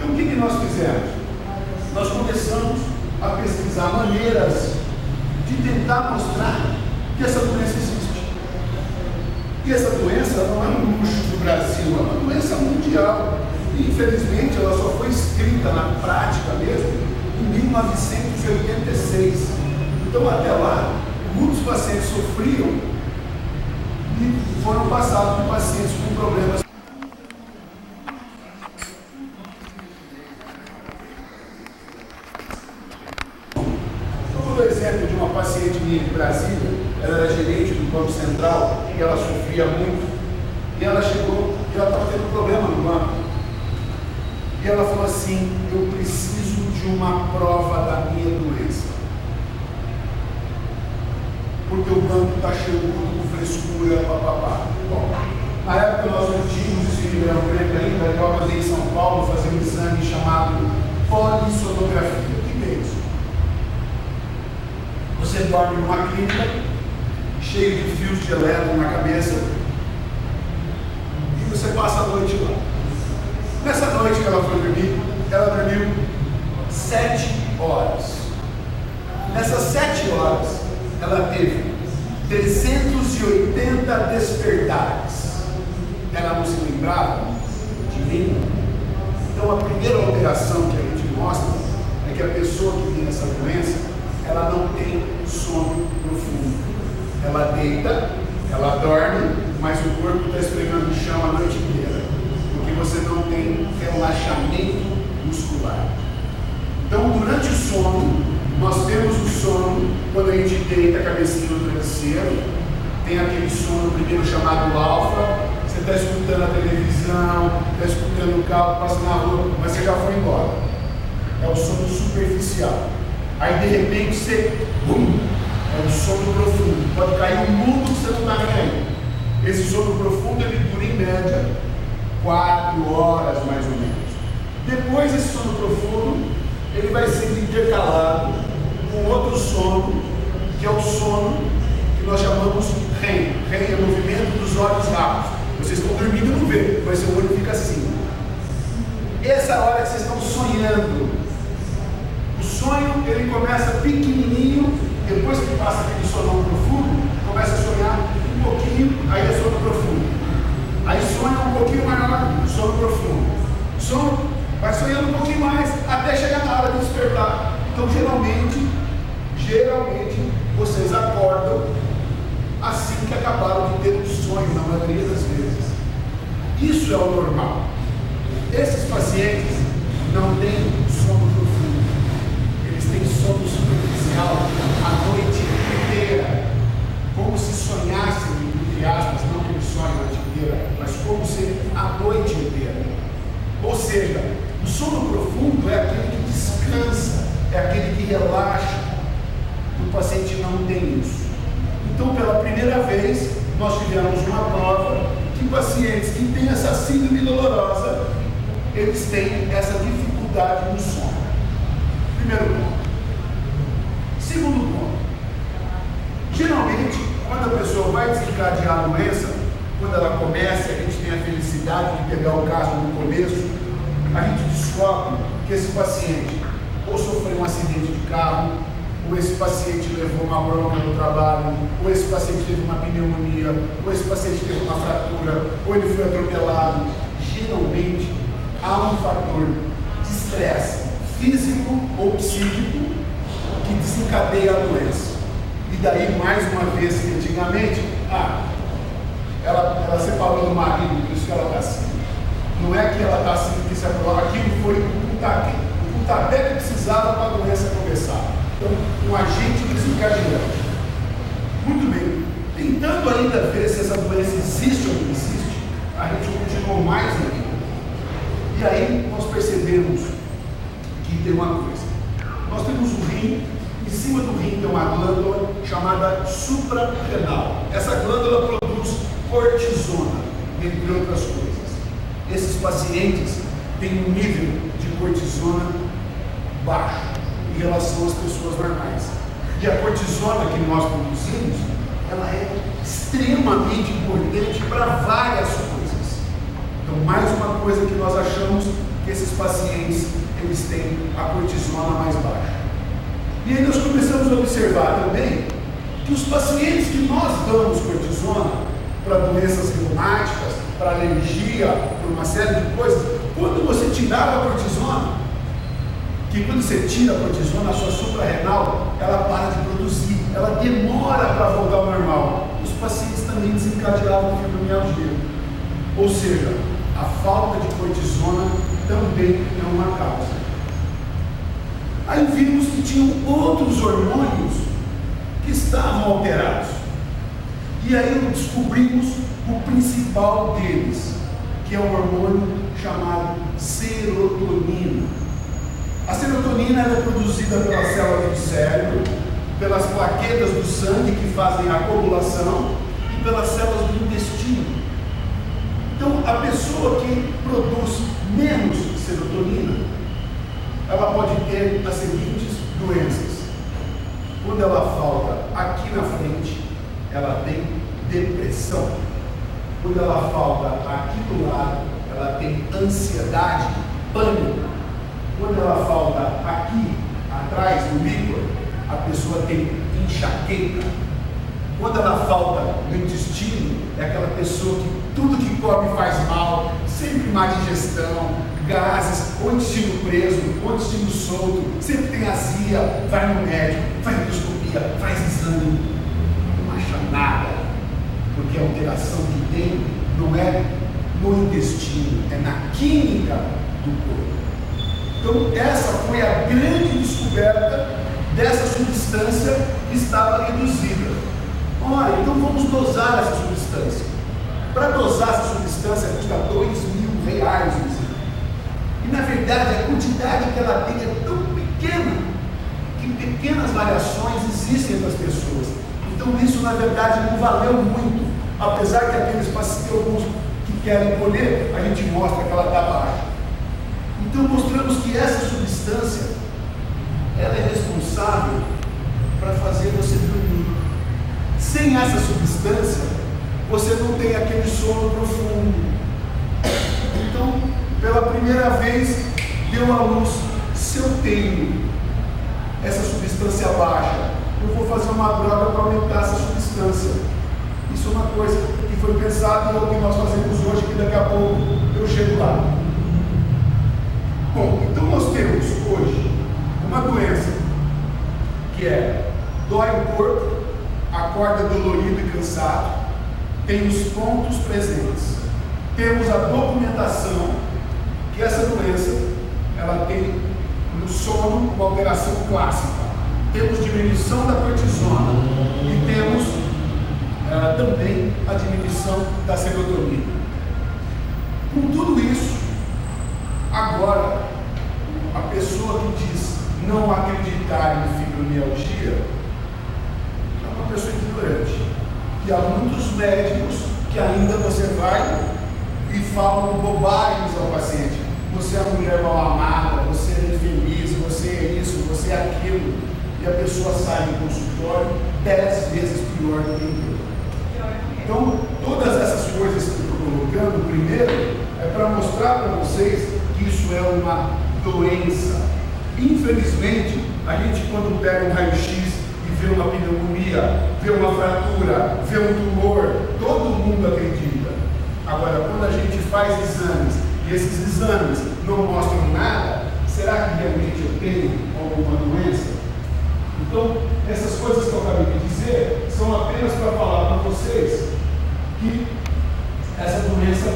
Então, o que nós fizemos? Nós começamos a pesquisar maneiras de tentar mostrar que essa doença existe. E essa doença não é um luxo do Brasil, é uma doença mundial. E, infelizmente, ela só foi escrita na prática mesmo em 1986. Então, até lá, muitos pacientes sofriam e foram passados por pacientes com problemas. Por exemplo, de uma paciente minha de Brasília, ela era gerente do Banco Central e ela sofria muito. E ela chegou e ela estava tendo problema no banco. E ela falou assim: eu preciso de uma prova da minha doença. Porque o banco está chegando com frescura, papapá. Bom, na época nós não tínhamos esse Ribeirão Preto ainda, eu andei em São Paulo fazer um exame chamado polissonografia. O que é isso? Você dorme numa clínica, cheio de fios de elétron na cabeça, e você passa a noite lá. Nessa noite que ela foi dormir, ela dormiu 7 horas. Nessas 7 horas, ela teve 380 despertares. Ela não se lembrava de nenhum. Então, a primeira alteração que a gente mostra é que a pessoa que tem essa doença, ela não tem sono profundo. Ela deita, ela dorme, mas o corpo está esfregando no chão a noite inteira, porque você não tem relaxamento muscular. Então, durante o sono, nós temos o sono quando a gente deita a cabecinha no travesseiro, tem aquele sono primeiro chamado alfa, você está escutando a televisão, está escutando o carro, passa na rua, mas você já foi embora. É o sono superficial. Aí de repente você, é um sono profundo, pode cair um mundo que você não está nem aí. Esse sono profundo ele dura em média 4 horas mais ou menos. Depois desse sono profundo, ele vai sendo intercalado com outro sono, que é o sono que nós chamamos REM. REM é o movimento dos olhos rápidos. Vocês estão dormindo e não vê, mas seu olho fica assim. Essa hora que vocês estão sonhando, o sonho ele começa pequenininho, depois que passa aquele sono profundo, começa a sonhar um pouquinho, aí é sono profundo. Aí sonha um pouquinho maior, sono profundo. Sono vai sonhando um pouquinho mais, até chegar na hora de despertar. Então, geralmente, vocês acordam assim que acabaram de ter um sonho, na maioria das vezes. Isso é o normal. Esses pacientes não têm sono profundo. Eles têm sono superficial a noite inteira, como se sonhassem, entre aspas, não que eles sonham a noite inteira, mas como se a noite inteira. Ou seja, o sono profundo é aquele que descansa, é aquele que relaxa. O paciente não tem isso. Então, pela primeira vez, nós tivemos uma prova que pacientes que têm essa síndrome dolorosa, eles têm essa dificuldade no sono. Primeiro ponto. Segundo ponto. Geralmente, quando a pessoa vai desencadear a doença, quando ela começa, a gente tem a felicidade de pegar o caso no começo, a gente descobre que esse paciente ou sofreu um acidente de carro, ou esse paciente levou uma bronca no trabalho, ou esse paciente teve uma pneumonia, ou esse paciente teve uma fratura, ou ele foi atropelado. Geralmente, há um fator de estresse físico ou psíquico que desencadeia a doença. E daí, mais uma vez que antigamente, ela separou do marido, por isso que ela está assim. Não é que ela está assim porque se aprovou, aquilo foi o pontapé que precisava para a doença começar. Então, um agente desencadeante. Muito bem. Tentando ainda ver se essa doença existe ou não existe, a gente continuou mais ainda. E aí nós percebemos que tem uma coisa. Nós temos um rim, em cima do rim tem uma glândula chamada suprarrenal. Essa glândula produz cortisona, entre outras coisas. Esses pacientes têm um nível de cortisona baixo em relação às pessoas normais. E a cortisona que nós produzimos, ela é extremamente importante para várias coisas. Então, mais uma coisa que nós achamos que esses pacientes eles têm a cortisona mais baixa. E aí nós começamos a observar também que os pacientes que nós damos cortisona para doenças reumáticas, para alergia, para uma série de coisas, quando você tirava a cortisona, que quando você tira a cortisona, a sua suprarrenal, ela para de produzir, ela demora para voltar ao normal. Os pacientes também desencadeavam fibromialgia. Ou seja, a falta de cortisona também é uma causa. Aí vimos que tinham outros hormônios que estavam alterados. E aí descobrimos o principal deles, que é um hormônio chamado serotonina. A serotonina é produzida pelas células do cérebro, pelas plaquetas do sangue que fazem a coagulação e pelas células do intestino. Então, a pessoa que produz menos serotonina, ela pode ter as seguintes doenças. Quando ela falta aqui na frente, ela tem depressão. Quando ela falta aqui do lado, ela tem ansiedade, pânico. Quando ela falta aqui, atrás do líquor, a pessoa tem enxaqueca. Quando ela falta no intestino, é aquela pessoa que tudo que come faz mal, sempre má digestão, gases, ou intestino preso, ou intestino solto, sempre tem azia, vai no médico, faz endoscopia, faz exame, não acha nada, porque a alteração que tem não é no intestino, é na química do corpo. Então essa foi a grande descoberta dessa substância que estava reduzida. Olha, então vamos dosar essa substância. Para dosar essa substância custa R$2.000. E na verdade a quantidade que ela tem é tão pequena que pequenas variações existem entre as pessoas. Então isso na verdade não valeu muito. Apesar que aqueles pacientes, alguns que querem colher, a gente mostra que ela está baixa. Então mostramos que essa substância ela é responsável para fazer você dormir. Sem essa substância, você não tem aquele sono profundo. Então, pela primeira vez, deu à luz, se eu tenho essa substância baixa, eu vou fazer uma droga para aumentar essa substância. Isso é uma coisa que foi pensado e é o que nós fazemos hoje, que daqui a pouco eu chego lá. Bom, então nós temos hoje uma doença que é dói o corpo, acorda dolorido e cansado, tem os pontos presentes. Temos a documentação que essa doença ela tem no sono uma alteração clássica. Temos diminuição da cortisona e temos também a diminuição da serotonina. Com tudo isso, agora a pessoa que diz não acreditar em fibromialgia é uma pessoa ignorante. E há muitos médicos que ainda você vai e falam bobagens ao paciente. Você é uma mulher mal amada, você é infeliz, você é isso, você é aquilo. E a pessoa sai do consultório 10 vezes pior do que entrou. Então, todas essas coisas que eu estou colocando, primeiro, é para mostrar para vocês que isso é uma doença. Infelizmente, a gente quando pega um raio-x e vê uma pneumonia, vê uma fratura, vê um tumor, todo mundo acredita. Agora, quando a gente faz exames e esses exames não mostram nada, será que realmente eu tenho alguma doença? Então, essas coisas que eu acabei de dizer são apenas para falar para vocês que essa doença